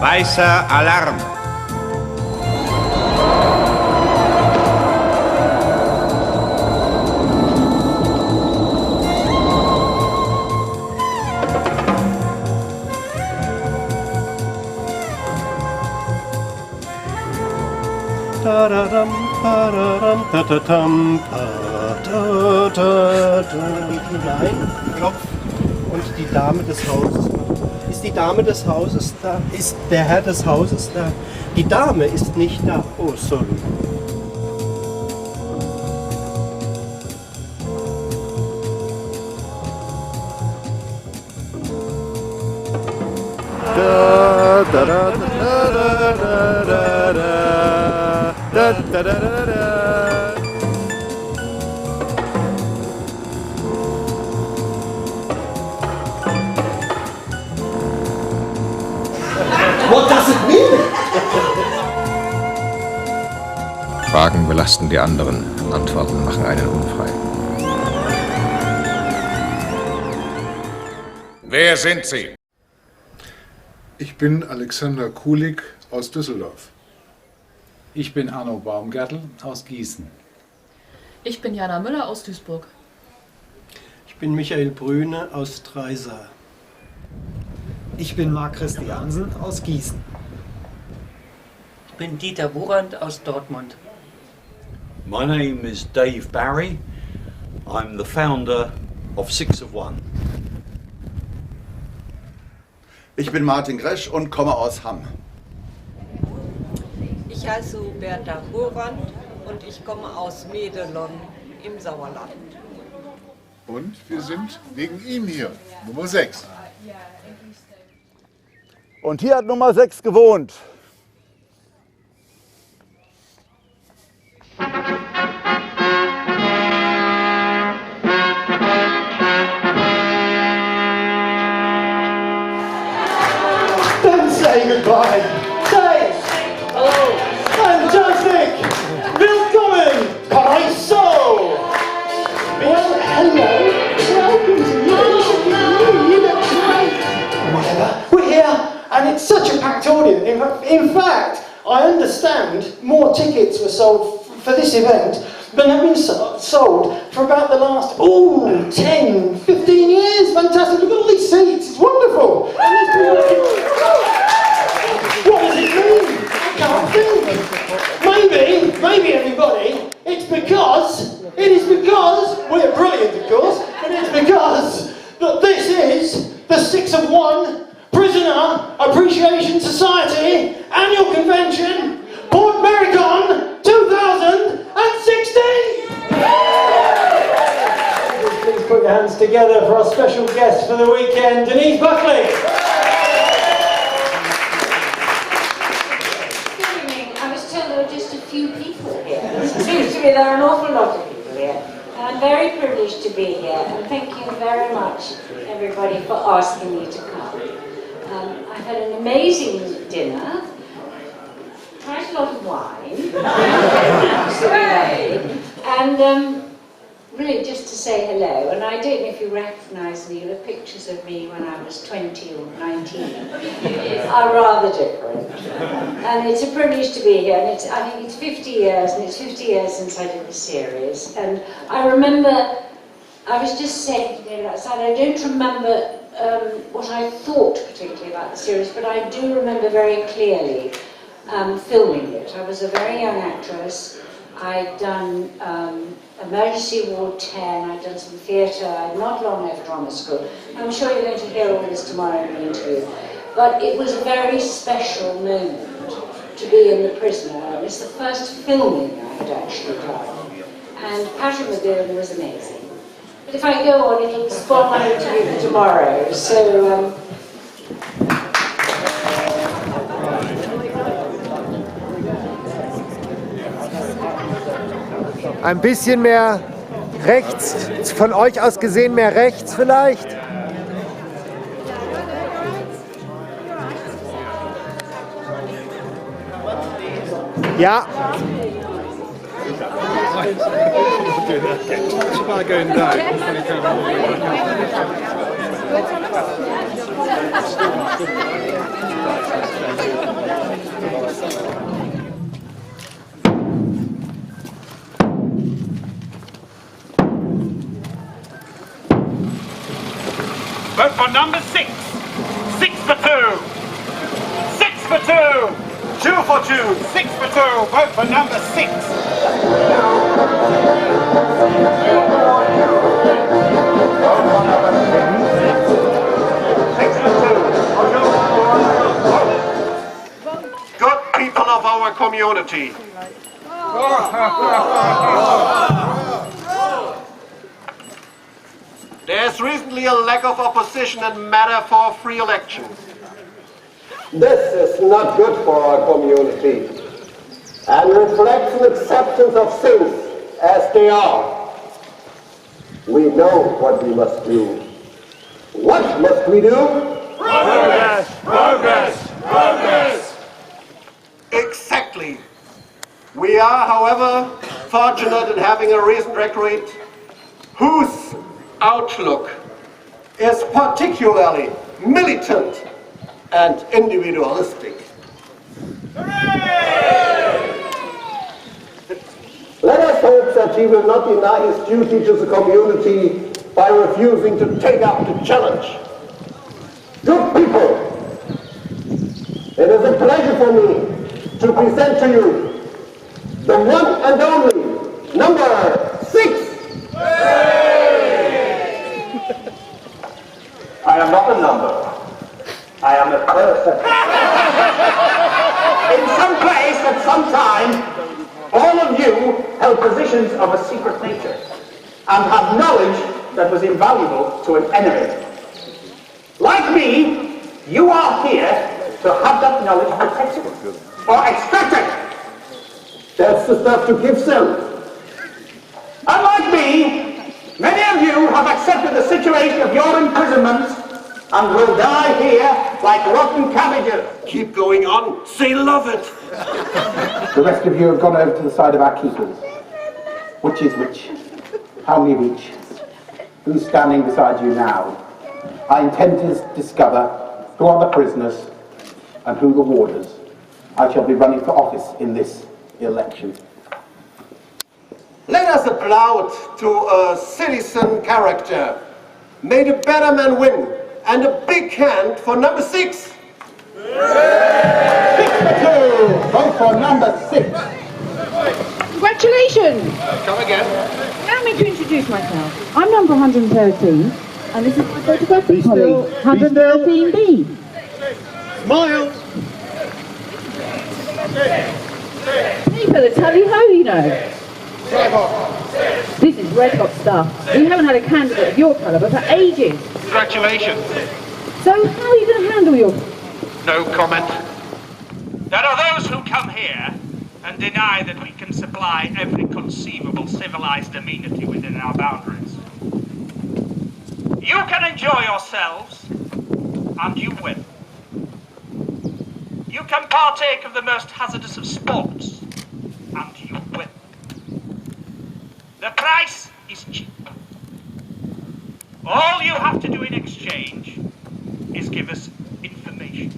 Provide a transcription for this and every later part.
Weißer Alarm! Klopf und die Dame des Hauses. Ist die Dame des Hauses da? Ist der Herr des Hauses da? Die Dame ist nicht da. Oh, sorry. Da, da, da, da, da, da, da, da, da, da, da, da. What does it mean? Fragen belasten die anderen, Antworten machen einen unfrei. Wer sind Sie? Ich bin Alexander Kulik aus Düsseldorf. Ich bin Arno Baumgartel aus Gießen. Ich bin Jana Müller aus Duisburg. Ich bin Michael Brüne aus Dreisa. Ich bin Marc Christiansen aus Gießen. Ich bin Dieter Burand aus Dortmund. My name is Dave Barry. I'm the founder of 6 of 1. Ich bin Martin Gresch und komme aus Hamm. Ich heiße Huberta Burand und ich komme aus Medelon im Sauerland. Und wir sind wegen ihm hier, Nummer 6. Und hier hat Nummer 6 gewohnt. Then say goodbye. Say hello. Fantastic. Willkommen. Paraiso. Well, hello. Welcome to you. You look great. Whatever. We're here. And it's such a packed audience. In fact, I understand more tickets were sold for this event than have been sold for about the last, 10, 15 years. Fantastic. Look at all these seats. It's wonderful. What does it mean? I can't think. Maybe everybody, it is because, we're brilliant of course, but it's because that this is the 6 of 1 Prisoner Appreciation Society Annual Convention, PortmeiriCon 2016! Please put your hands together for our special guest for the weekend, Denise Buckley. Good evening. I was told there were just a few people here. It seems to me there are an awful lot of people here. And I'm very privileged to be here, and thank you very much, everybody, for asking me to come. I've had an amazing dinner, quite a lot of wine, and really just to say hello. And I don't know if you recognise me, the pictures of me when I was 20 or 19 are rather different. And it's a privilege to be here, and I think it's 50 years, and it's 50 years since I did the series. And I remember, I was just saying today outside, I don't remember what I thought particularly about the series, but I do remember very clearly filming it. I was a very young actress. I'd done Emergency Ward 10, I'd done some theatre, I'd not long left drama school. I'm sure you're going to hear all this tomorrow in the interview. But it was a very special moment to be in The Prisoner. It was the first filming I'd actually done. And Patrick McGowan was amazing. But if I go on, it'll spoil my interview for tomorrow. So, Ein bisschen mehr rechts, von euch aus gesehen mehr rechts vielleicht? Ja. Vote for number 6. 6 for 2. 6 for 2. 2 for 2. 6 for 2. Vote for number 6. Good people of our community. There's recently a lack of opposition and matter for free elections. This is not good for our community and reflects an acceptance of things as they are. We know what we must do. What must we do? Progress! Progress! Progress! Exactly. We are, however, fortunate in having a recent record whose outlook is particularly militant and individualistic. Let us hope that he will not deny his duty to the community by refusing to take up the challenge. Good people, it is a pleasure for me to present to you the one and only number 6. I am not a number. I am a person. In some place at some time, all of you held positions of a secret nature and had knowledge that was invaluable to an enemy. Like me, you are here to have that knowledge protected or extracted. That's the stuff to give them. Unlike me, many of you have accepted the situation of your imprisonment and will die here like rotten cabbages. Keep going on. They love it. The rest of you have gone over to the side of our keepers. Which is which? How many of each? Who's standing beside you now? I intend to discover who are the prisoners and who the warders. I shall be running for office in this election. Let us applaud to a citizen character. May the better man win. And a big hand for number 6. 6 for 2. Vote for number 6. Congratulations! Come again. Allow me to introduce myself. I'm number 113, and this is my photographic colleague, 113B. Smile. Hey fellas, tally-ho, you know. This is red hot stuff. We haven't had a candidate of your calibre for ages. Congratulations. So how are you going to handle your... No comment. There are those who come here and deny that we can supply every conceivable civilized amenity within our boundaries. You can enjoy yourselves, and you will. You can partake of the most hazardous of sports, and you will. The price is cheap. All you have to do in exchange is give us information.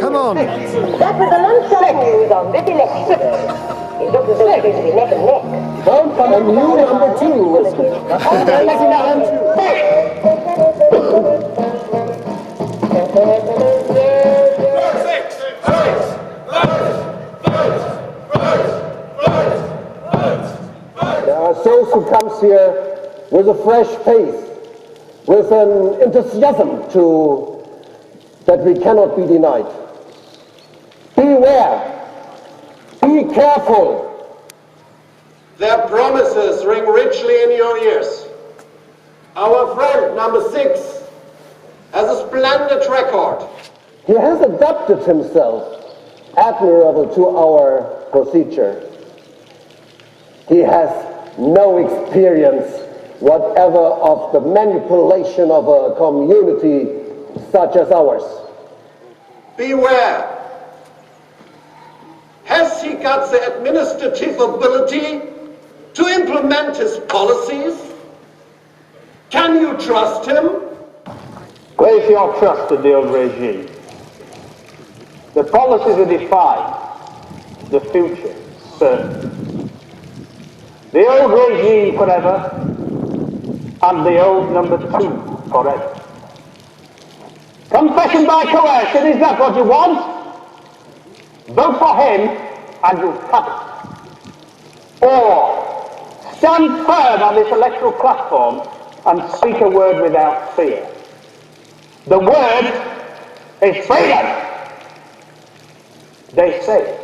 Come on. That was a lunchtime news on this election. It looks as though it's going to be neck and neck. Vote for the new number 2. There are those who comes here with a fresh face, with an enthusiasm that we cannot be denied. Beware. Be careful. Their promises ring richly in your ears. Our friend, number 6, has a splendid record. He has adapted himself admirable to our procedure. He has no experience whatever of the manipulation of a community such as ours. Beware. Has he got the administrative ability to implement his policies? Can you trust him? Place your trust in the old regime. The policies are defined. The future, certain. The old regime forever, and the old number 2 forever. Confession by coercion, is that what you want? Vote for him and you'll cut it. Or stand firm on this electoral platform and speak a word without fear. The word is freedom. They say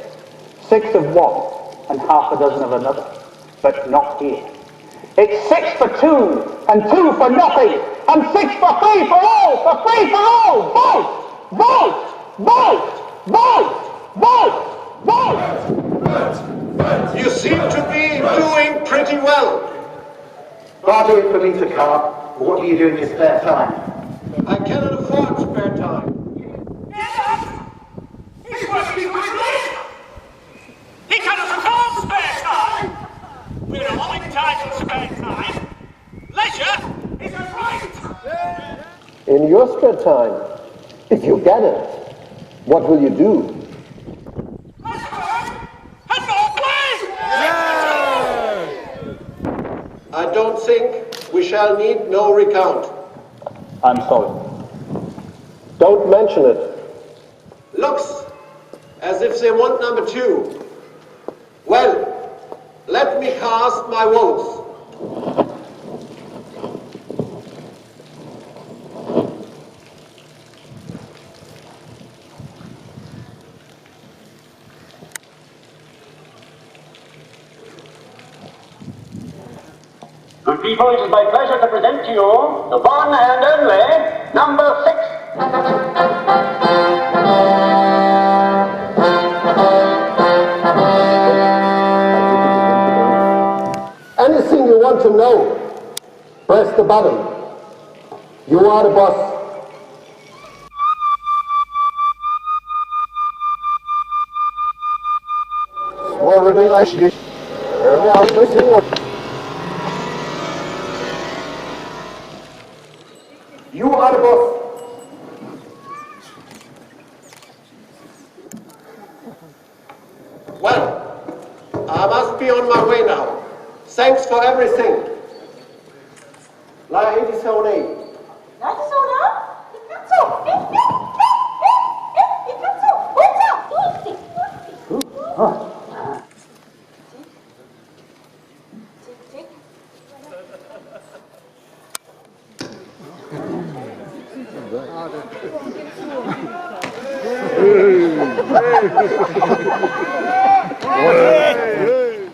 6 of one and half a dozen of another, but not here. It's 6 for 2 and 2 for nothing and 6 for free for all, for free for all. Vote! Vote! Vote! Vote! Vote! Vote! You seem to be doing pretty well. Far be it for me to carve. What do you do in your spare time? I cannot afford spare time. He's working with leisure. He cannot afford spare time. We're all entitled to spare time. Leisure is a right. In your spare time, if you get it, what will you do? I don't think we shall need no recount. I'm sorry. Don't mention it. Looks as if they want number 2. Well, let me cast my votes. Good people, it is my pleasure to present to you the one and only number 6. Anything you want to know, press the button. You are the boss. You are the boss. Well, I must be on my way now. Thanks for everything. La Edisone.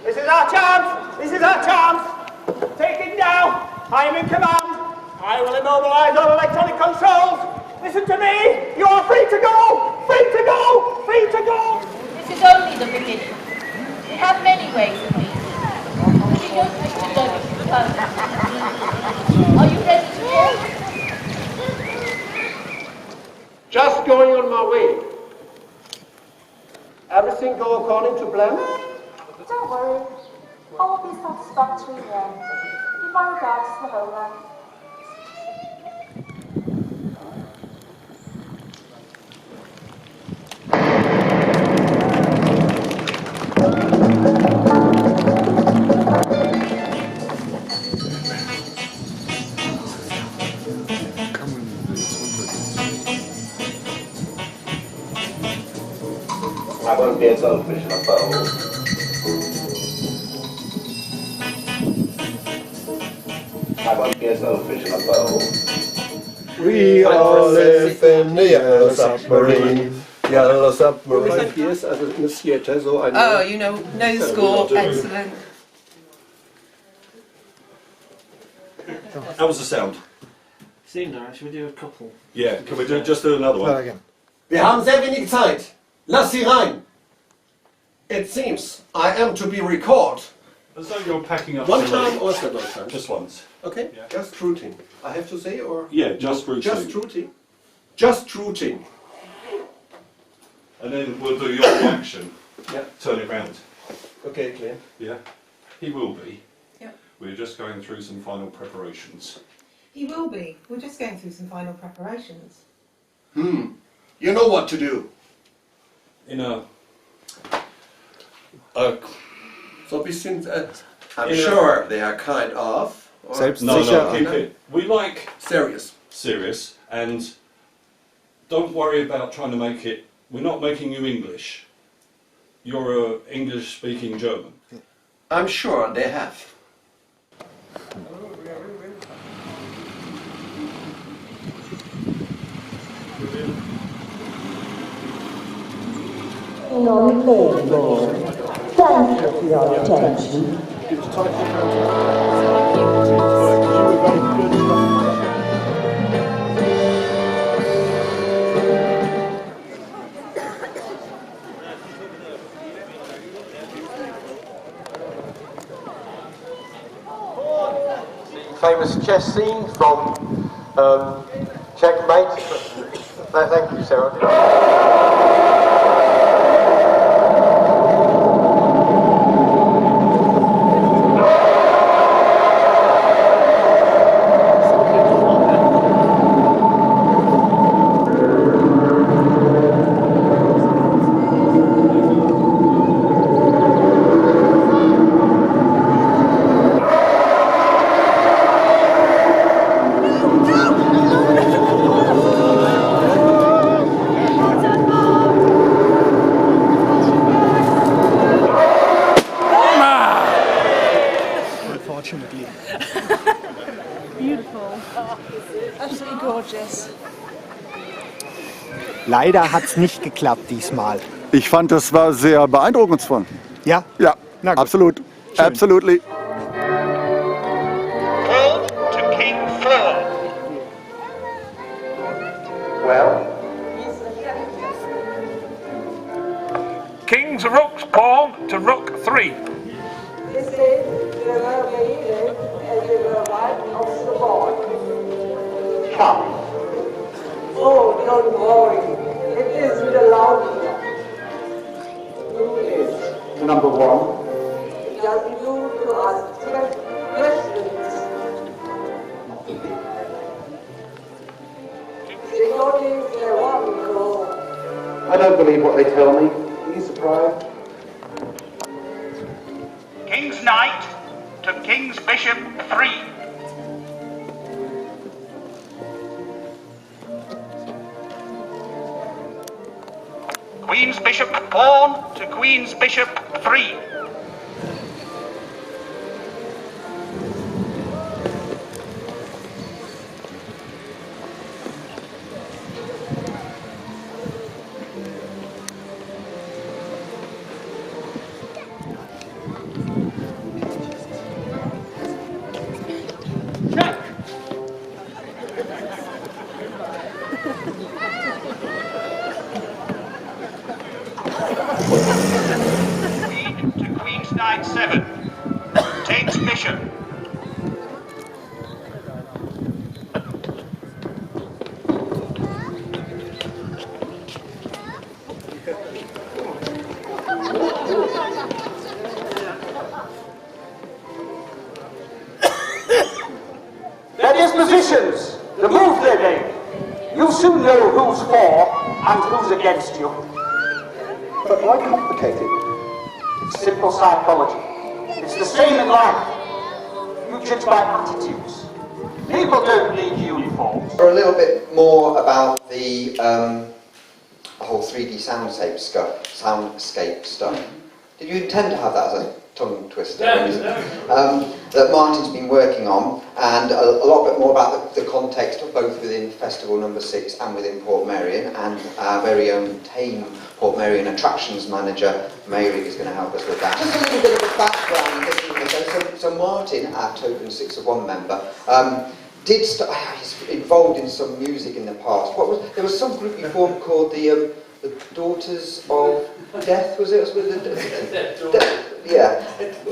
This is our chance! This is our chance! Take it now! I am in command! I will immobilize all electronic controls! Listen to me! You are free to go! Free to go! Free to go! This is only the beginning. We have many ways of meeting. We don't wish to go to the phone. Are you ready to walk? Just going on my way. Everything go according to plan? Don't worry. All will be satisfactory in the end. Give my regards to the homeland. I won't be as selfish in a bowl. I won't be as selfish in a bowl. We all live in the yellow submarine. Yellow submarine. Hier ist also eine Theater so ein. Oh, you know score. Excellent. How was the sound? Seemed alright. Should we do a couple? Yeah, can we just do another one? Wir haben sehr wenig Zeit. Lass sie rein. It seems I am to be recalled. As though you're packing up. One time or several times? Just once. Okay, Yeah. just routine. I have to say, or? Yeah, just routine. Just routine. Just routine. And then we'll do your reaction. Yeah. Turn it round. Okay, clear. Yeah. He will be. Yeah. We're just going through some final preparations. He will be. We're just going through some final preparations. You know what to do. In a So bisschen, I'm in sure they are kind of. Or no, keep it. We like serious. serious and don't worry about trying to make it. We're not making you English. You're an English-speaking German. I'm sure they have. Thank you for your attention. Famous chess scene from Checkmate. Thank you, Sarah. Unfortunately. Beautiful. Absolutely gorgeous. Leider hat es nicht geklappt diesmal. Ich fand, das war sehr beeindruckungsvoll. Ja? Ja, absolut. Schön. Absolutely. Pawn to king 4. Well? King's rook's pawn to rook 3. This is the Margarine and the wife of the boy. Come. Oh, don't worry. It isn't allowed here. Who is? Number 1. It doesn't do to ask questions. They don't think they want to go. I don't believe what they tell me. Are you surprised? King's knight to king's bishop 3. Queen's bishop pawn to queen's bishop 3. Queen to queen's knight 7. Takes bishop. Their dispositions, the move they make. You'll soon know who's for and who's against you. But why complicate it? It's simple psychology. It's the same in life. You judge by attitudes. People don't need uniforms. For a little bit more about the whole 3D soundscape stuff. Did you intend to have that as a tongue twister? That Martin's been working on, and a lot bit more about the context of both within Festival Number 6 and within Portmeirion, and our very own tame Portmeirion attractions manager, Mary, is going to help us with that. Just a little bit of a background. So Martin, our Token 6 of 1 member, he's involved in some music in the past. There was some group you formed called the Daughters of Death, was it?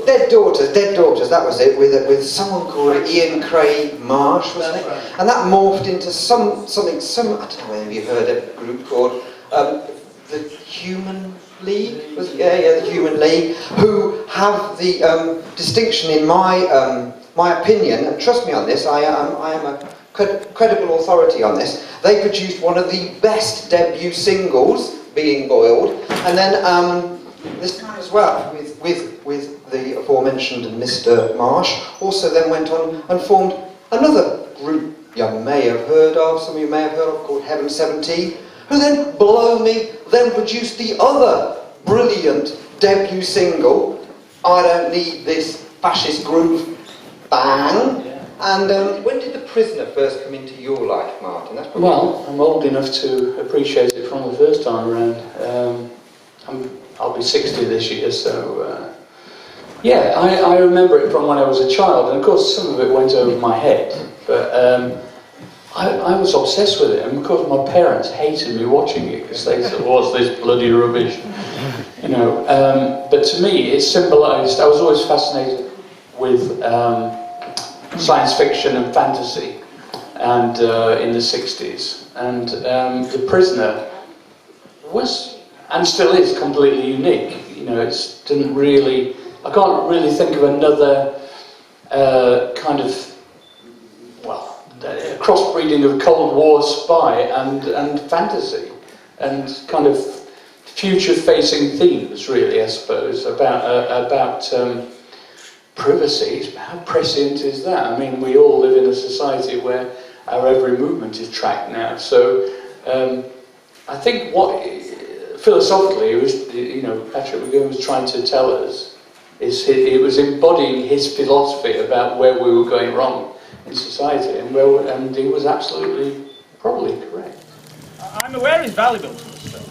Dead Daughters, that was it, with someone called Ian Craig Marsh, wasn't it? And that morphed into something, I don't know whether you've heard of a group called the Human League, was it? Yeah, the Human League, who have the distinction, in my opinion, and trust me on this, I am a credible authority on this. They produced one of the best debut singles, Being Boiled, and then this time as well with the aforementioned Mr. Marsh. Also then went on and formed another group you may have heard of, some of you may have heard of, called Heaven 17. who then, below me, then produced the other brilliant debut single, I Don't Need This Fascist Groove, bang. And when did The Prisoner first come into your life, Martin? That's probably Well, I'm old enough to appreciate it from the first time around. I'll be 60 this year, so yeah, I remember it from when I was a child, and of course some of it went over my head, but I was obsessed with it, and of course my parents hated me watching it because they said, "What's this bloody rubbish?" You know. But to me, it symbolised. I was always fascinated with science fiction and fantasy, and in the 60s, and The Prisoner was and still is completely unique. You know, it didn't really. I can't really think of another kind of crossbreeding of Cold War spy and fantasy, and kind of future-facing themes, really, I suppose, about privacy. How prescient is that? I mean, we all live in a society where our every movement is tracked now. So I think what philosophically it was, you know, Patrick McGowan was trying to tell us is it was embodying his philosophy about where we were going wrong in society, and he was absolutely, probably correct. I'm aware he's valuable to us, sir,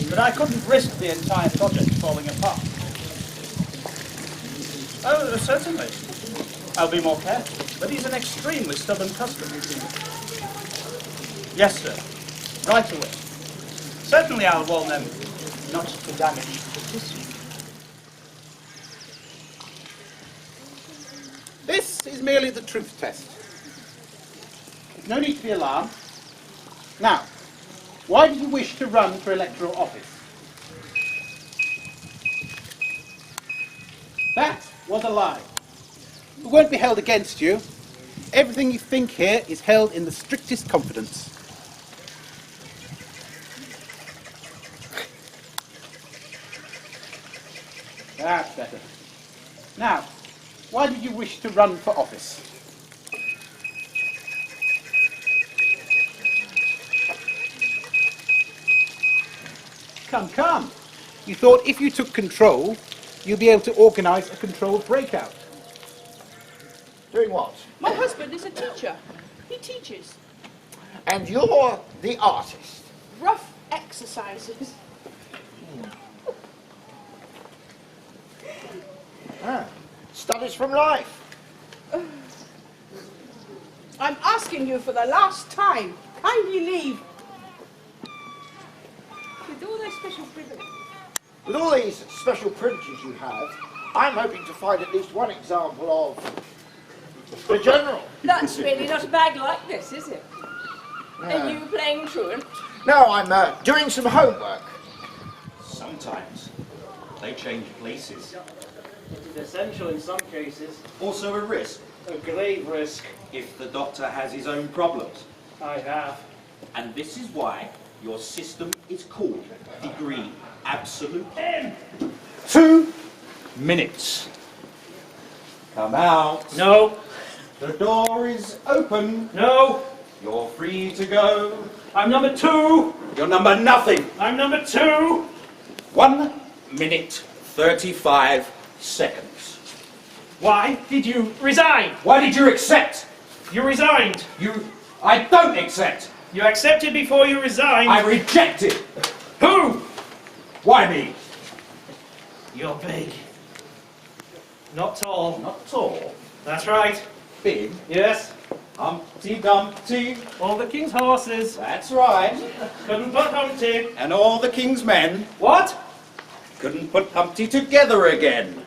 but I couldn't risk the entire project falling apart. Oh, certainly. I'll be more careful, but he's an extremely stubborn customer. Yes, sir. Right away. Certainly I'll warn them not to damage the tissue. This is merely the truth test. There's no need to be alarmed. Now, why did you wish to run for electoral office? That was a lie. It won't be held against you. Everything you think here is held in the strictest confidence. That's better. Now, why did you wish to run for office? Come, come. You thought if you took control, you'd be able to organise a controlled breakout. Doing what? My husband is a teacher. He teaches. And you're the artist. Rough exercises. Studies from life. I'm asking you for the last time. Kindly leave. With all those special privileges. With all these special privileges you have, I'm hoping to find at least one example of the general. That's really not a bag like this, is it? No. Are you playing truant? No, I'm doing some homework. Sometimes they change places. It is essential in some cases. Also a risk. A grave risk. If the doctor has his own problems. I have. And this is why your system is called Degree Absolute. 2 minutes. Come out. No. The door is open. No. You're free to go. I'm number 2. You're number nothing. I'm number 2. 1 minute 35 seconds. Why did you resign? Why did you accept? You resigned. I don't accept. You accepted before you resigned. I rejected. Who? Why me? You're big. Not tall. Not tall. That's right. Big. Yes. Humpty Dumpty. All the king's horses. That's right. Couldn't put Humpty. And all the king's men. What? Couldn't put Humpty together again.